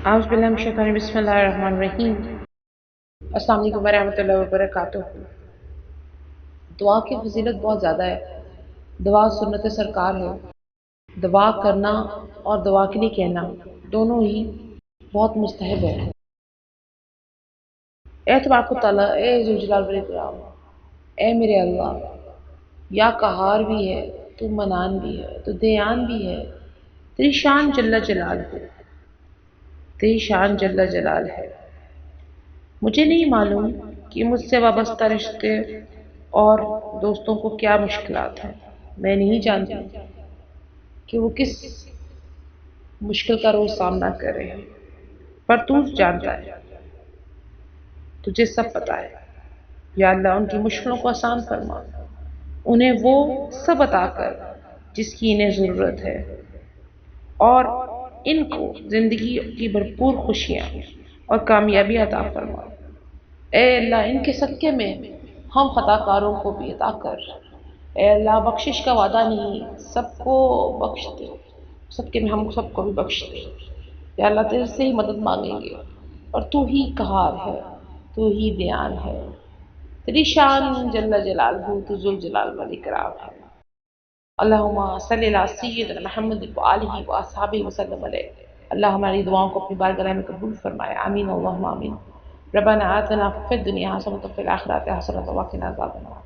اعوذ باللہ من الشیطان الرجیم، بسم اللہ الرحمن الرحیم۔ السلام علیکم ورحمۃ اللہ وبرکاتہ۔ دعا کی فضیلت بہت زیادہ ہے۔ دعا سنت سرکار ہے۔ دعا کرنا اور دعا کے لیے کہنا دونوں ہی بہت مستحب ہے۔ اے تبارک و تعالیٰ، اے ذوالجلال والاکرام، اے میرے اللہ، یا قہار بھی ہے، تو منان بھی ہے، تو دیان بھی ہے، تیری شان جل جلال ہے، تیری شان جل جلال ہے۔ مجھے نہیں معلوم کہ مجھ سے وابستہ رشتے اور دوستوں کو کیا مشکلات ہیں۔ میں نہیں جانتی کہ وہ کس مشکل کا روز سامنا کر رہے ہیں، پر تو جانتا ہے، تجھے سب پتا ہے۔ یا اللہ، ان کی مشکلوں کو آسان فرما، انہیں وہ سب عطا کر جس کی انہیں ضرورت ہے، اور ان کو زندگی کی بھرپور خوشیاں اور کامیابی عطا فرما۔ اے اللہ، ان کے صدقے میں ہم خطا کاروں کو بھی عطا کر۔ اے اللہ، بخشش کا وعدہ نہیں، سب کو بخش دے، صدقے میں ہم سب کو بھی بخش دے۔ یا اللہ، تیرے سے ہی مدد مانگیں گے، اور تو ہی قہار ہے، تو ہی دیان ہے، تیری شان جل جلالہ، تو ذوالجلال والاکرام ہے۔ اللہم صلی علی سیدنا محمد وآلہ وصحبہ وسلم علیہ۔ اللہ ہماری دعاؤں کو اپنی بارگاہ میں قبول فرمائے، آمین اللہم آمین۔ ربنا آتنا فی الدنیا حسنۃ وفی الآخرۃ حسنۃ وقنا عذاب النار۔